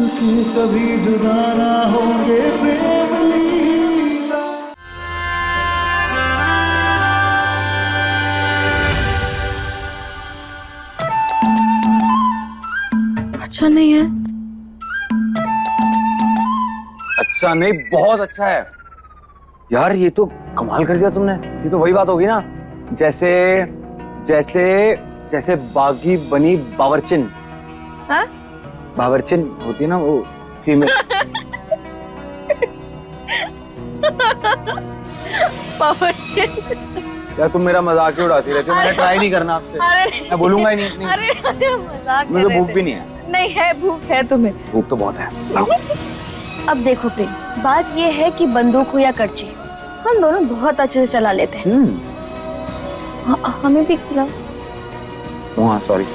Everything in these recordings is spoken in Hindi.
मिलके कभी जुदा ना होंगे प्रेम लीला। अच्छा नहीं है? अच्छा नहीं, बहुत अच्छा है यार। ये तो कमाल कर दिया तुमने। ये तो वही बात होगी ना, जैसे जैसे जैसे बागी बनी बावर्चिन। हाँ? बावर्चिन होती है ना वो फीमेल। बावर्चिन? यार तुम मेरा मजाक ही उड़ाती रहती हो। मैंने ट्राई नहीं करना आपसे। अरे मैं बोलूंगा ही नहीं। अरे मजाक कर मुझे रहे भूख थे। भी नहीं है। नहीं है, भूख है तुम्हें? भूख तो बहुत है। लाओ। अब देखो प्रेम, बात ये है कि बंदूक हो या करची, हम दोनों बहुत अच्छे से चला लेते हैं। हमें भी खिलाओ। हाँ सॉरी।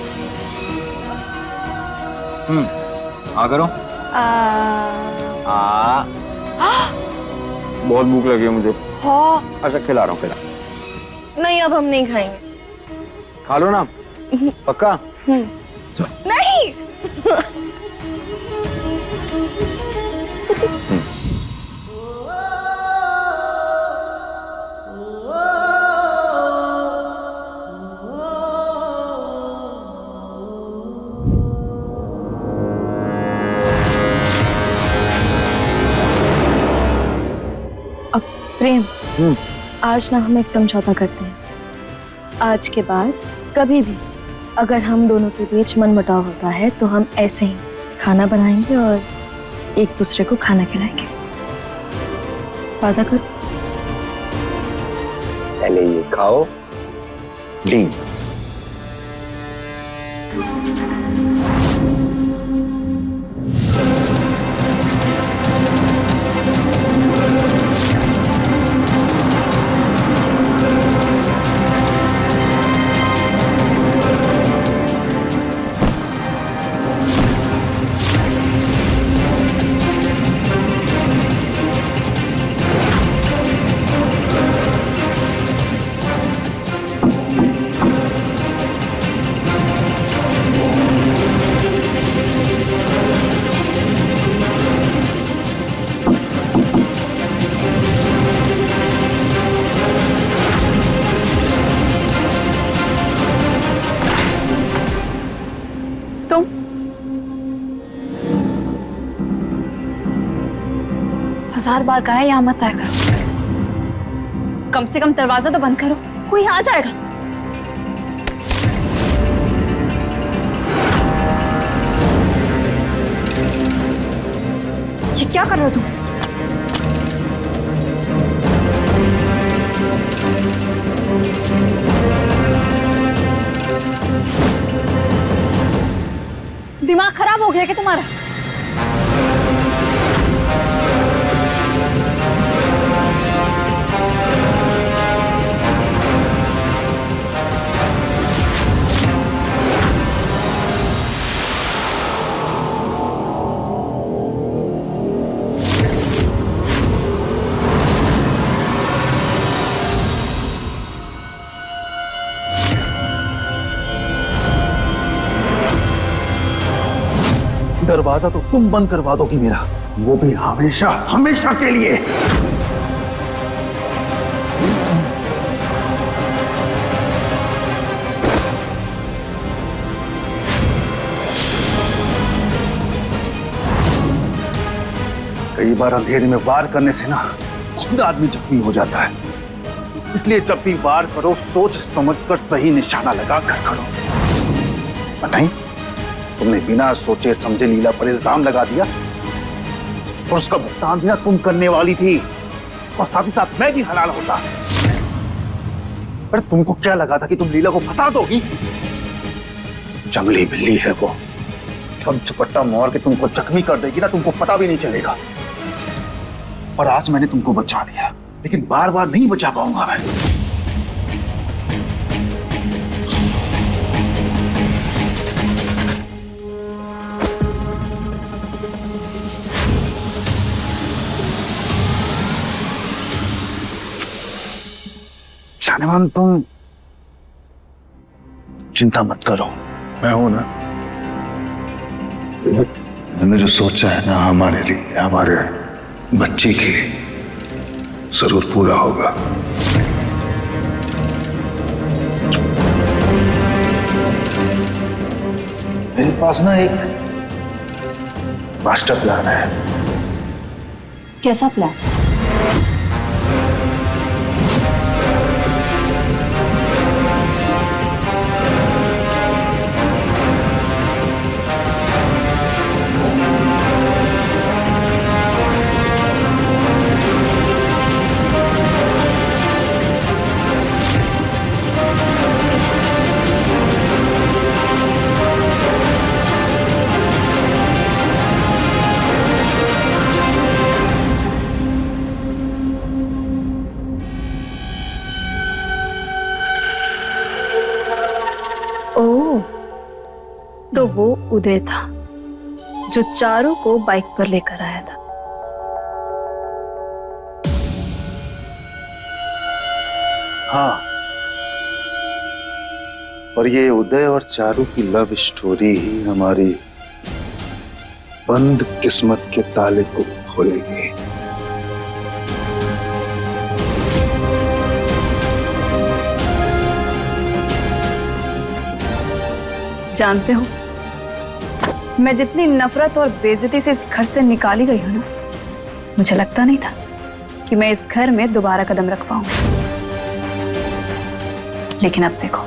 आ करो। बहुत भूख लगी है मुझे। हाँ। अच्छा खिला रहा हूँ। नहीं, अब हम नहीं खाएंगे। खा लो ना, पक्का? नहीं। अब प्रेम, आज ना हम एक समझौता करते हैं। आज के बाद कभी भी अगर हम दोनों के बीच मनमुटाव होता है तो हम ऐसे ही खाना बनाएंगे और एक दूसरे को खाना खिलाएंगे। वादा करो। पहले ये खाओ। डील। तुम 1000 बार कहा है यहाँ मत आया करो। कम से कम दरवाजा तो बंद करो, कोई आ जाएगा। ये क्या कर रहे हो तुम? दिमाग खराब हो गया क्या तुम्हारा? दरवाजा तो तुम बंद करवा दोगी मेरा, वो भी हमेशा हमेशा के लिए। कई बार अंधेरे में वार करने से ना खुद आदमी जख्मी हो जाता है, इसलिए जब भी वार करो सोच समझकर सही निशाना लगा कर करो। नहीं, तुमने बिना सोचे समझे लीला पर इल्जाम लगा दिया और उसका भुगतान भी ना तुम करने वाली थी और साथ ही साथ मैं भी हलाल होता। पर तुमको क्या लगा था कि तुम लीला को फंसा दोगी? जंगली बिल्ली है वो, अब झपट्टा मार के तुमको जख्मी कर देगी ना, तुमको पता भी नहीं चलेगा। और आज मैंने तुमको बचा लिया, लेकिन बार बार नहीं बचा पाऊंगा मैं। जानेमान, तुम चिंता मत करो, मैं हूं ना। मैंने जो सोचा है ना हमारे लिए, हमारे बच्चे के लिए, जरूर पूरा होगा। मेरे पास ना एक मास्टर प्लान है। कैसा प्लान? ओह, तो वो उदय था जो चारों को बाइक पर लेकर आया था। हाँ, और ये उदय और चारू की लव स्टोरी ही हमारी बंद किस्मत के ताले को खोलेगी। जानते हो, मैं जितनी नफरत और बेइज्जती से इस घर से निकाली गई हूं ना, मुझे लगता नहीं था कि मैं इस घर में दोबारा कदम रख पाऊंगी। लेकिन अब देखो,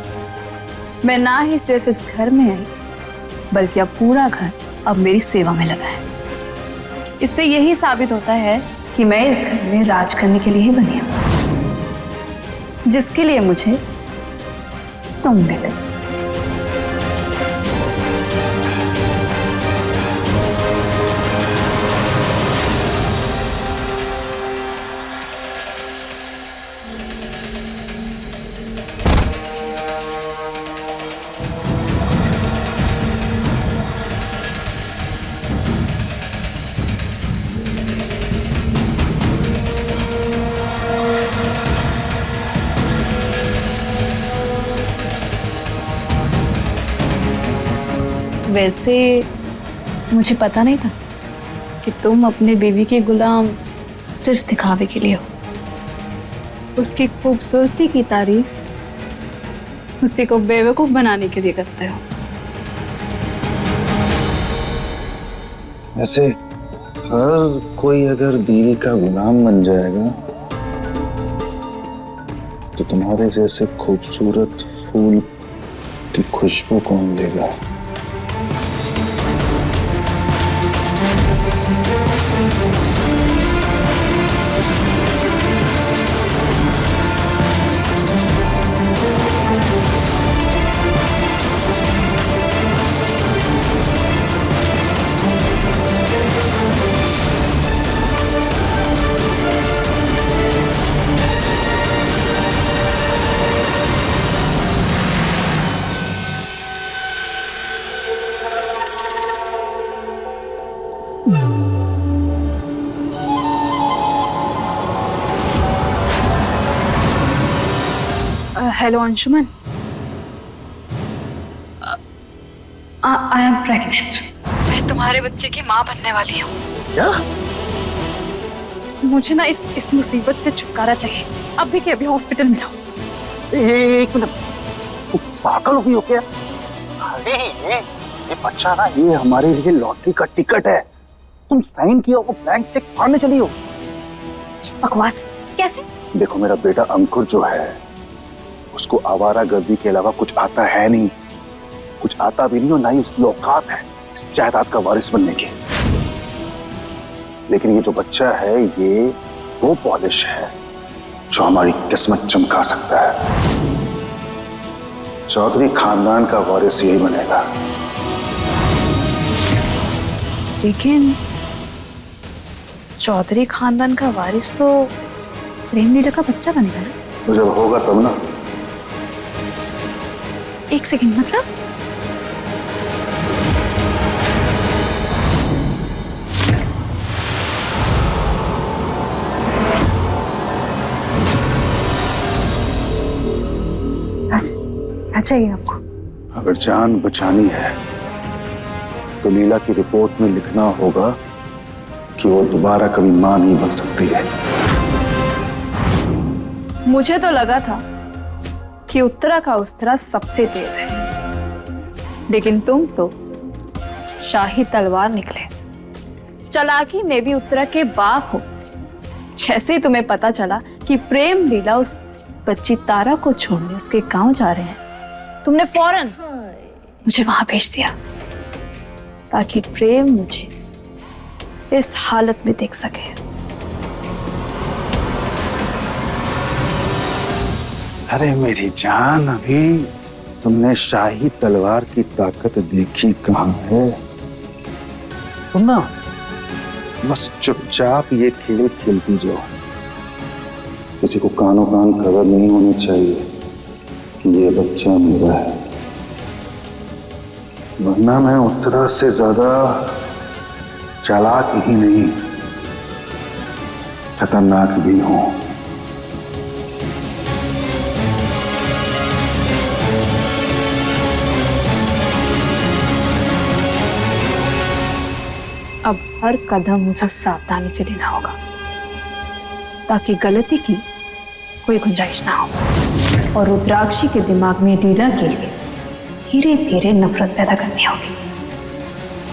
मैं ना ही सिर्फ इस घर में आई, बल्कि अब पूरा घर अब मेरी सेवा में लगा है। इससे यही साबित होता है कि मैं इस घर में राज करने के लिए ही बनी हूं, जिसके लिए मुझे तुम मिले। वैसे मुझे पता नहीं था कि तुम अपने बीवी के गुलाम सिर्फ दिखावे के लिए हो। उसकी खूबसूरती की तारीफ उसी को बेवकूफ बनाने के लिए करते हो। वैसे हर कोई अगर बीवी का गुलाम बन जाएगा तो तुम्हारे जैसे खूबसूरत फूल की खुशबू कौन लेगा? Hello Anshuman, I am pregnant. मैं तुम्हारे बच्चे की माँ बनने वाली हूँ। क्या? मुझे ना इस मुसीबत से छुटकारा चाहिए, अभी के अभी हॉस्पिटल में रहो। एक मिनट, तू पागल हो गई हो क्या? अरे ये बच्चा ना, ये हमारे लिए लॉटरी का टिकट है। तुम साइन किया हो, बैंक चेक फाड़ने चली हो। बकवास कैसे? देखो, मेरा बेटा अंकुर जो है, उसको आवारागर्दी के अलावा कुछ आता है नहीं, कुछ आता भी नहीं और ना ही उसकी औकात है इस जायदाद का वारिस बनने की। लेकिन ये जो बच्चा है, ये वो पॉलिश है जो हमारी किस्मत चमका सकता है। चौधरी खानदान का वारिस यही बनेगा। लेकिन चौधरी खानदान का वारिस तो प्रेम लीला का बच्चा बनेगा ना? तो जब होगा तब ना। एक सेकंड, मतलब? क्या चाहिए आपको? अगर जान बचानी है तो लीला की रिपोर्ट में लिखना होगा कि वो दोबारा कभी मां नहीं बन सकती है। मुझे तो लगा था कि उत्तरा का उस्तरा सबसे तेज है, लेकिन तुम तो शाही तलवार निकले। चालाकी में भी उत्तरा के बाप हो। जैसे ही तुम्हें पता चला कि प्रेम लीला उस बच्ची तारा को छोड़ने उसके गांव जा रहे हैं, तुमने फौरन मुझे वहां भेज दिया ताकि प्रेम मुझे इस हालत में देख सके। अरे मेरी जान, अभी तुमने शाही तलवार की ताकत देखी कहाँ है? तुम ना बस चुपचाप ये खेल खेलती जाओ। किसी को कानों कान खबर नहीं होनी चाहिए कि ये बच्चा मेरा है, वरना मैं उत्तरा से ज्यादा चालाक ही नहीं, खतरनाक भी हूं। अब हर कदम मुझे सावधानी से लेना होगा ताकि गलती की कोई गुंजाइश ना हो। और रुद्राक्षी के दिमाग में लीला के लिए धीरे धीरे नफरत पैदा करनी होगी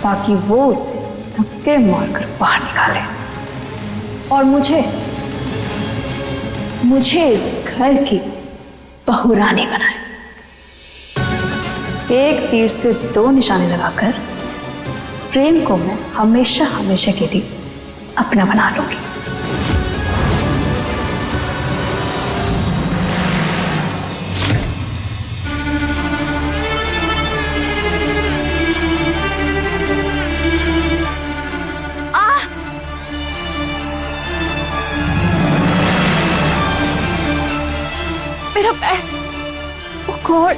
ताकि वो उसे धक्के मारकर बाहर निकाले और मुझे इस घर की बहुरानी बनाए। एक तीर से दो निशाने लगाकर प्रेम को मैं हमेशा हमेशा के लिए अपना बना लूंगी। मेरा पैर, ओह गॉड।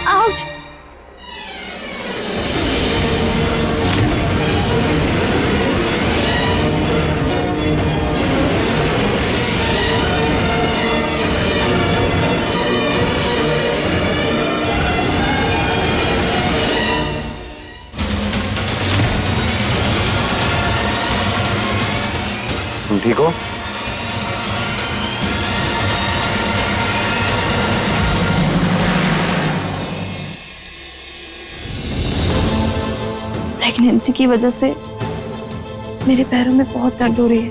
आउच। तुम ठीक हो? प्रेगनेंसी की वजह से मेरे पैरों में बहुत दर्द हो रही है।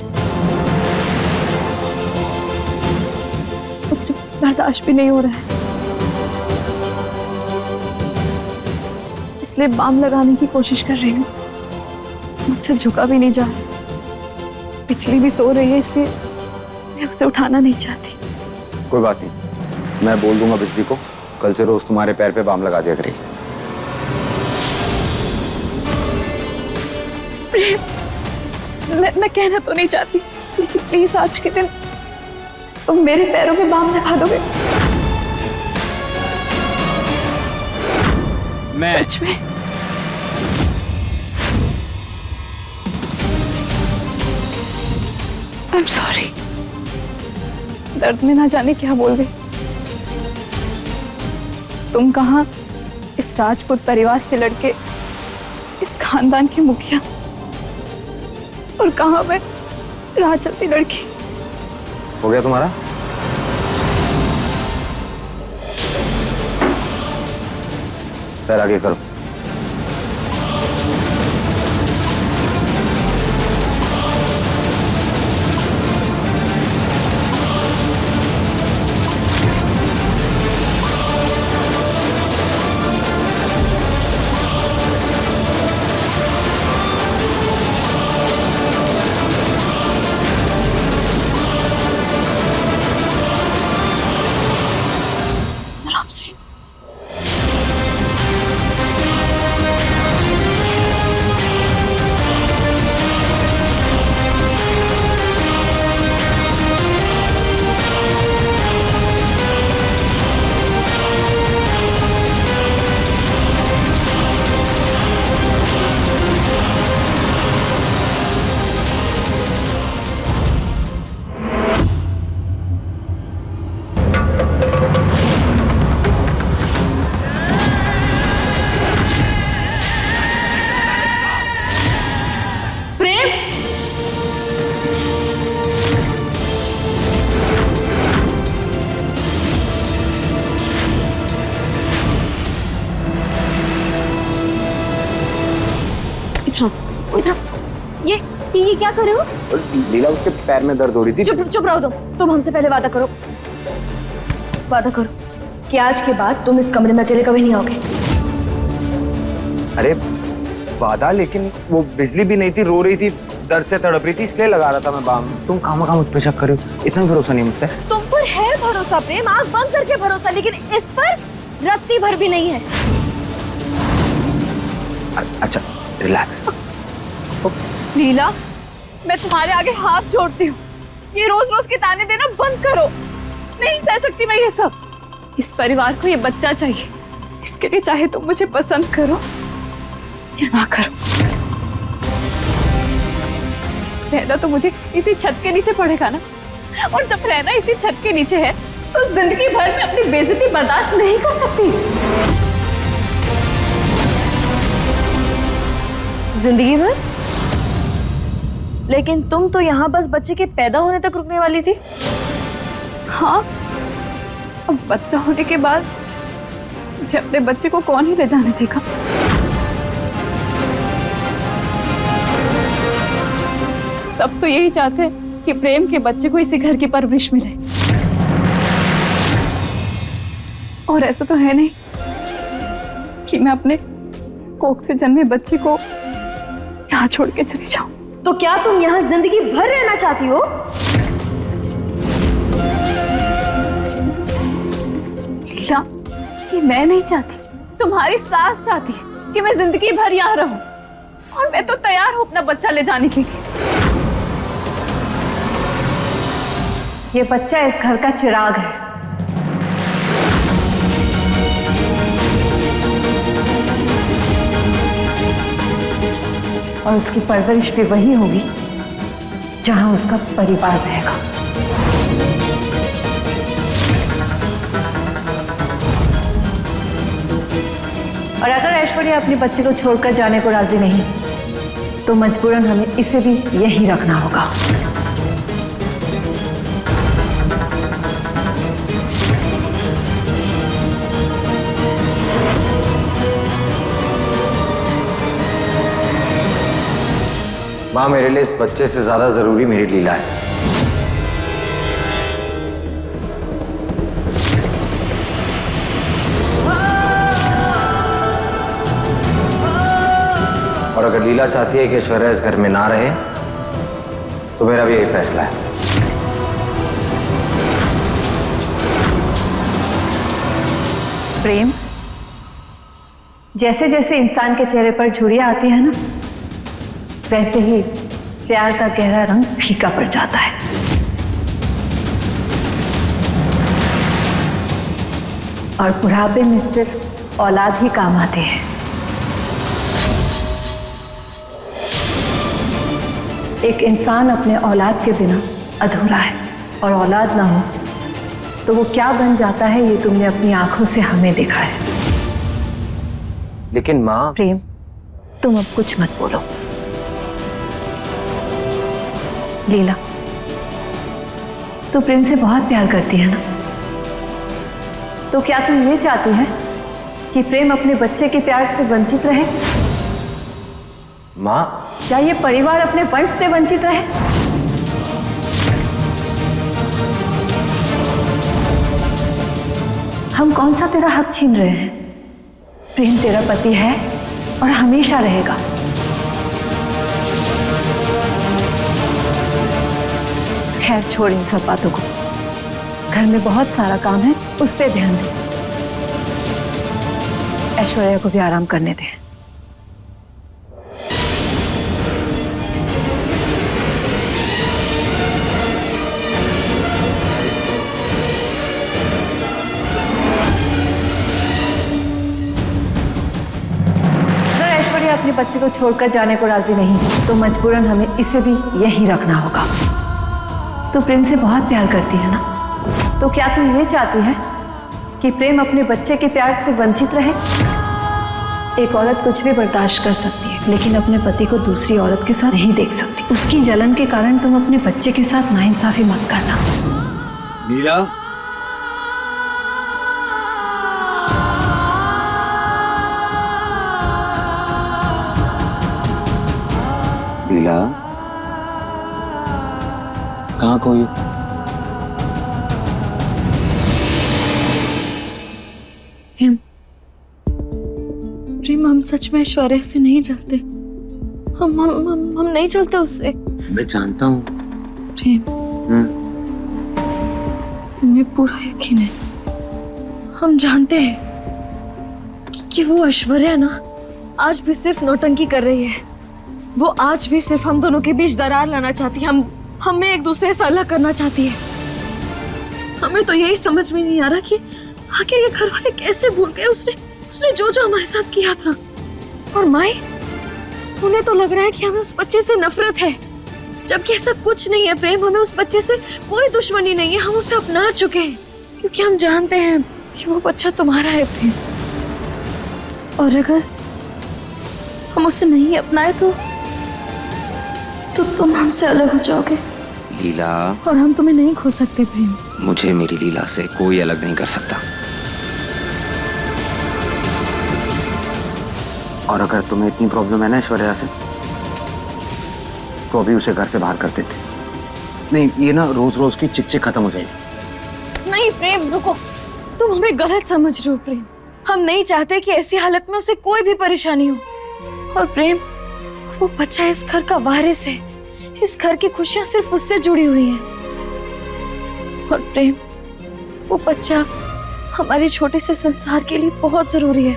मुझसे बर्दाश्त भी नहीं हो रहा है, इसलिए बाम लगाने की कोशिश कर रही हूँ। मुझसे झुका भी नहीं जा रहा। पिछली भी सो रही है, इसलिए मैं उसे उठाना नहीं चाहती। कोई बात नहीं, मैं बोल दूंगा बिजली को, कल से रोज तुम्हारे पैर पे बाम लगा दिया करेगी। प्रेम, मैं कहना तो नहीं चाहती, लेकिन प्लीज आज के दिन तुम मेरे पैरों में बाम लगा दोगे? मैं सच में? I'm sorry। दर्द में ना जाने क्या बोल गई। तुम कहाँ इस राजपूत परिवार के लड़के, इस खानदान की मुखिया, और कहाँ मैं राह चलती लड़की। हो गया तुम्हारा? पैर आगे करो। आराम से। इधर ये क्या कर रहे हो? और लीला, उसके पैर में दर्द हो रही थी। चुप रहो तुम हमसे पहले वादा करो कि आज के बाद तुम इस कमरे में अकेले कभी नहीं आओगे। अरे वादा, लेकिन वो बिजली भी नहीं थी, रो रही थी, दर्द से तड़प रही थी, इसलिए लगा रहा था मैं बाम। तुम खामा मुझ पर शक कर रहे हो, इतना भरोसा नहीं मुझसे। तुम पर है भरोसा प्रेम, आंख बंद करके भरोसा, लेकिन इस पर रत्ती भर भी नहीं है। अच्छा रिलैक्स। लीला, मैं तुम्हारे आगे हाथ जोड़ती हूँ, ये रोज रोज के ताने देना बंद करो। नहीं सह सकती मैं ये सब। इस परिवार को ये बच्चा चाहिए, इसके लिए चाहे तुम मुझे पसंद करो या ना करो, रहना तो मुझे इसी छत के नीचे पड़ेगा ना। और जब रहना इसी छत के नीचे है तो जिंदगी भर में अपनी बेइज्जती बर्दाश्त नहीं कर सकती। जिंदगी भर? लेकिन तुम तो यहाँ बस बच्चे के पैदा होने तक रुकने वाली थी। हाँ, अब बच्चा होने के बाद मुझे अपने बच्चे को कौन ही ले जाने देगा। सब तो यही चाहते हैं कि प्रेम के बच्चे को इसी घर की परवरिश मिले, और ऐसा तो है नहीं कि मैं अपने कोख से जन्मे बच्चे को यहाँ छोड़ के चली जाऊं। तो क्या तुम यहाँ जिंदगी भर रहना चाहती हो? लीला, ये मैं नहीं चाहती, तुम्हारी सास चाहती है कि मैं जिंदगी भर यहाँ रहूं, और मैं तो तैयार हूं अपना बच्चा ले जाने के लिए। ये बच्चा इस घर का चिराग है। और उसकी परवरिश भी वही होगी जहां उसका परिवार रहेगा। और अगर ऐश्वर्या अपने बच्चे को छोड़कर जाने को राजी नहीं तो मजबूरन हमें इसे भी यहीं रखना होगा। माँ, मेरे लिए इस बच्चे से ज्यादा जरूरी मेरी लीला है। और अगर लीला चाहती है कि ऐश्वर्या इस घर में ना रहे तो मेरा भी यही फैसला है। प्रेम, जैसे जैसे इंसान के चेहरे पर झुर्रियां आती है ना, वैसे ही प्यार का गहरा रंग फीका पड़ जाता है। और बुढ़ापे में सिर्फ औलाद ही काम आती है। एक इंसान अपने औलाद के बिना अधूरा है, और औलाद ना हो तो वो क्या बन जाता है ये तुमने अपनी आंखों से हमें देखा है। लेकिन माँ। प्रेम, तुम अब कुछ मत बोलो। लीला, तू प्रेम से बहुत प्यार करती है ना, तो क्या तू ये चाहती है कि प्रेम अपने बच्चे के प्यार से वंचित रहे? माँ, क्या ये परिवार अपने वंश से वंचित रहे? हम कौन सा तेरा हक छीन रहे हैं? प्रेम तेरा पति है और हमेशा रहेगा। खैर छोड़ इन सब बातों को, घर में बहुत सारा काम है, उस पे ध्यान दे। ऐश्वर्या को भी आराम करने दे। अगर ऐश्वर्या अपने बच्चे को छोड़कर जाने को राजी नहीं तो मजबूरन हमें इसे भी यहीं रखना होगा। तो प्रेम से बहुत प्यार करती है ना, तो क्या तू ये चाहती है कि प्रेम अपने बच्चे के प्यार से वंचित रहे? एक औरत कुछ भी बर्दाश्त कर सकती है, लेकिन अपने पति को दूसरी औरत के साथ नहीं देख सकती। उसकी जलन के कारण तुम अपने बच्चे के साथ नाइंसाफी मत करना। मीरा, लीला, कहाँ खोई? प्रेम, प्रेम, हम सच में ऐश्वर्या से नहीं चलते। हम नहीं चलते उससे। मैं जानता हूँ। प्रेम, हमें पूरा यकीन है, हम जानते हैं कि वो ऐश्वर्या ना आज भी सिर्फ नौटंकी कर रही है। वो आज भी सिर्फ हम दोनों के बीच दरार लाना चाहती है। हमें एक दूसरे से अलग करना चाहती है। हमें तो यही समझ में नहीं आ रहा कि आखिर ये घर वाले कैसे भूल गए उसने जो हमारे साथ किया था। और माई, उन्हें तो लग रहा है कि हमें उस बच्चे से नफरत है, जबकि ऐसा कुछ नहीं है। प्रेम, हमें उस बच्चे से कोई दुश्मनी नहीं है। हम उसे अपना चुके हैं क्योंकि हम जानते हैं कि वो बच्चा तुम्हारा है प्रेम। और अगर हम उसे नहीं अपनाए तो तुम हमसे अलग हो जाओगे लीला, और हम तुम्हें नहीं खो सकते प्रेम। मुझे मेरी लीला से कोई अलग नहीं कर सकता। और अगर तुम्हें इतनी प्रॉब्लम है ना ऐश्वर्या से, तो अभी उसे घर से बाहर कर देते। नहीं, ये ना रोज रोज की चिक चिक खत्म हो जाएगी। नहीं प्रेम, रुको, तुम हमें गलत समझ रहे हो प्रेम। हम नहीं चाहते कि ऐसी हालत में उसे कोई भी परेशानी हो। और प्रेम, वो बच्चा इस घर का वारिस है। इस घर की खुशियां सिर्फ उससे जुड़ी हुई हैं। और प्रेम, वो बच्चा हमारे छोटे से संसार के लिए बहुत जरूरी है।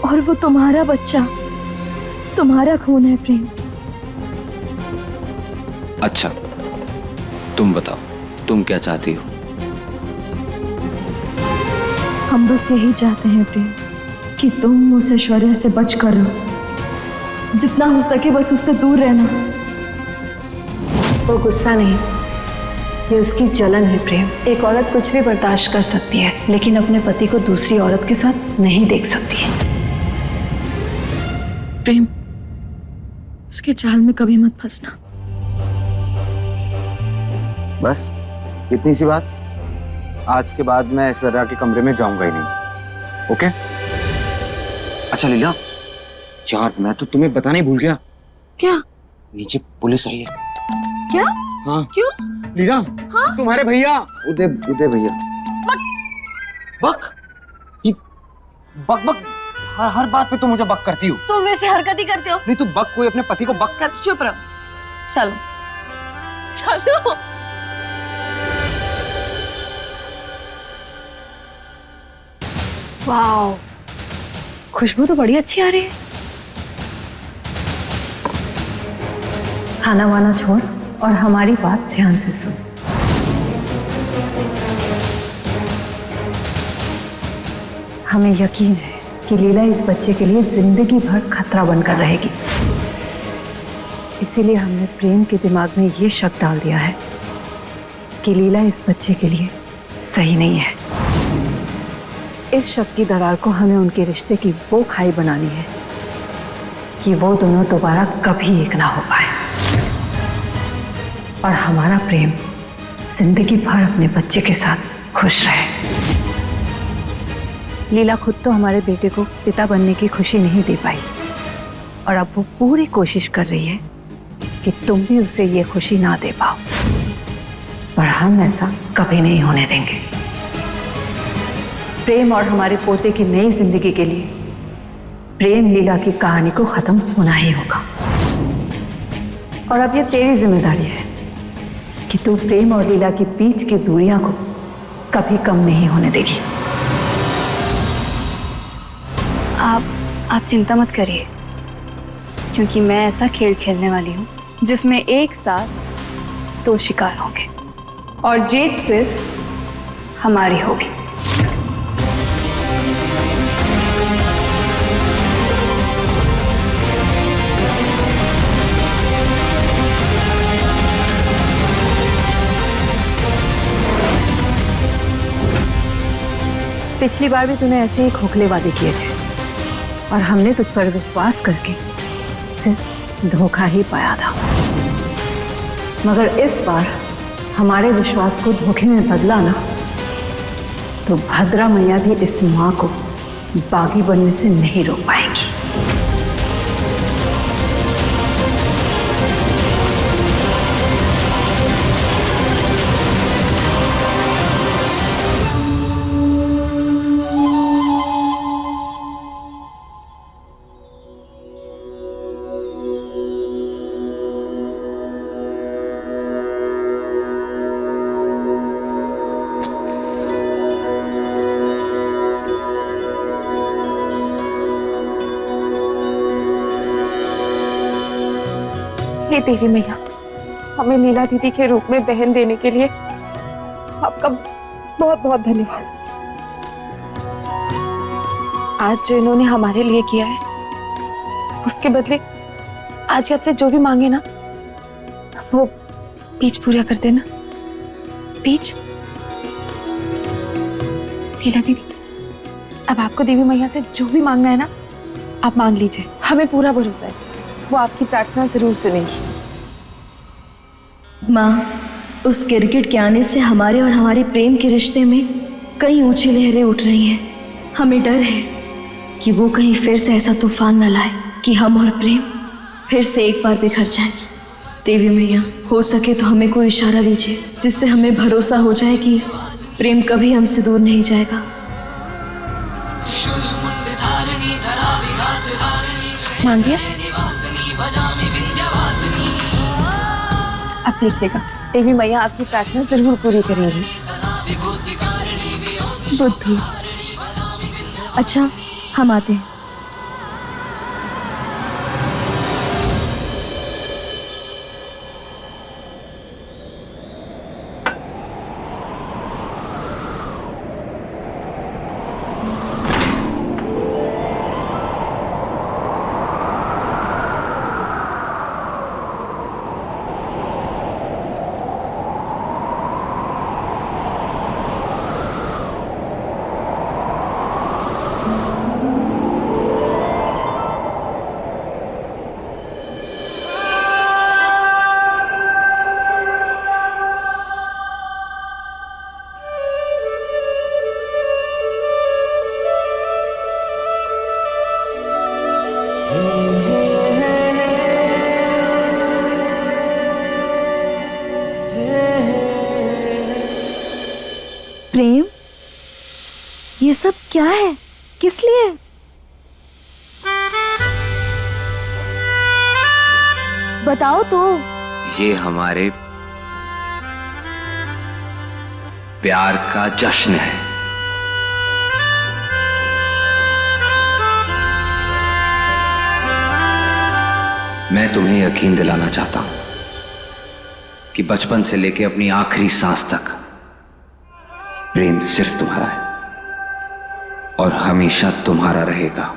और वो तुम्हारा बच्चा, तुम्हारा खून है प्रेम। अच्छा, तुम बताओ, तुम क्या चाहती हो? हम बस यही चाहते हैं प्रेम कि तुम उस ऐश्वर्या से बच कर रहो। जितना हो सके बस उससे दूर रहना। वो गुस्सा नहीं, ये उसकी जलन है प्रेम। एक औरत कुछ भी बर्दाश्त कर सकती है, लेकिन अपने पति को दूसरी औरत के साथ नहीं देख सकती है। प्रेम, उसके जाल में कभी मत फंसना। बस इतनी सी बात। आज के बाद मैं ऐश्वर्या के कमरे में जाऊंगा ही नहीं। ओके? अच्छा लीला, यार मैं तो तुम्हें बताना ही भूल गया। क्या? नीचे पुलिस आई है। क्या? हाँ। क्यों? लीला, हाँ? तुम्हारे भैया उदय भैया। बक बक बक हर बात पे तुम मुझे बक करती हो। तुम वैसे हरकत ही करते हो। नहीं, तू बक कोई अपने पति को बक कर। चुप रहो। चलो चलो। वाओ, खुशबू तो बड़ी अच्छी आ रही है। खाना वाना छोड़ और हमारी बात ध्यान से सुन। हमें यकीन है कि लीला इस बच्चे के लिए जिंदगी भर खतरा बनकर रहेगी। इसीलिए हमने प्रेम के दिमाग में ये शक डाल दिया है कि लीला इस बच्चे के लिए सही नहीं है। इस शक की दरार को हमें उनके रिश्ते की वो खाई बनानी है कि वो दोनों दोबारा कभी एक ना हो पाए, और हमारा प्रेम जिंदगी भर अपने बच्चे के साथ खुश रहे। लीला खुद तो हमारे बेटे को पिता बनने की खुशी नहीं दे पाई, और अब वो पूरी कोशिश कर रही है कि तुम भी उसे ये खुशी ना दे पाओ, पर हम ऐसा कभी नहीं होने देंगे। प्रेम और हमारे पोते की नई जिंदगी के लिए प्रेम लीला की कहानी को खत्म होना ही होगा। और अब ये तेरी जिम्मेदारी है कि तू प्रेम और लीला के बीच की दूरियां को कभी कम नहीं होने देगी। आप चिंता मत करिए, क्योंकि मैं ऐसा खेल खेलने वाली हूँ जिसमें एक साथ दो शिकार होंगे, और जीत सिर्फ हमारी होगी। पिछली बार भी तूने ऐसे ही खोखले वादे किए थे, और हमने तुझ पर विश्वास करके सिर्फ धोखा ही पाया था। मगर इस बार हमारे विश्वास को धोखे में बदला ना, तो भद्रा मैया भी इस माँ को बागी बनने से नहीं रोक पाएंगी। हे देवी मैया, हमें लीला दीदी के रूप में बहन देने के लिए आपका बहुत बहुत धन्यवाद। आज जो इन्होंने हमारे लिए किया है, उसके बदले आज आपसे जो भी मांगे ना, वो बीच पूरा कर देना। बीच लीला दीदी, अब आपको देवी मैया से जो भी मांगना है ना, आप मांग लीजिए। हमें पूरा भरोसा है वो आपकी प्रार्थना जरूर सुनेगी। माँ, उस गिरगिट के आने से हमारे और हमारे प्रेम के रिश्ते में कई ऊंची लहरें उठ रही हैं। हमें डर है कि वो कहीं फिर से ऐसा तूफान न लाए कि हम और प्रेम फिर से एक बार बिखर जाएं। देवी मैया, हो सके तो हमें कोई इशारा दीजिए जिससे हमें भरोसा हो जाए कि प्रेम कभी हमसे दूर नहीं जाएगा। मांगिए। अब देखिएगा, देवी मैया आपकी प्रार्थना जरूर पूरी करेंगी। बुद्धू, अच्छा हम आते हैं। प्रेम, ये सब क्या है? किस लिए? बताओ तो। ये हमारे प्यार का जश्न है। मैं तुम्हें यकीन दिलाना चाहता हूं कि बचपन से लेके अपनी आखिरी सांस तक प्रेम सिर्फ तुम्हारा है और हमेशा तुम्हारा रहेगा।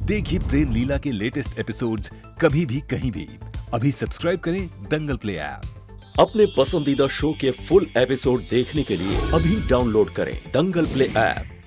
देखिए प्रेम लीला के लेटेस्ट एपिसोड्स कभी भी कहीं भी। अभी सब्सक्राइब करें दंगल प्ले ऐप। अपने पसंदीदा शो के फुल एपिसोड देखने के लिए अभी डाउनलोड करें दंगल प्ले ऐप।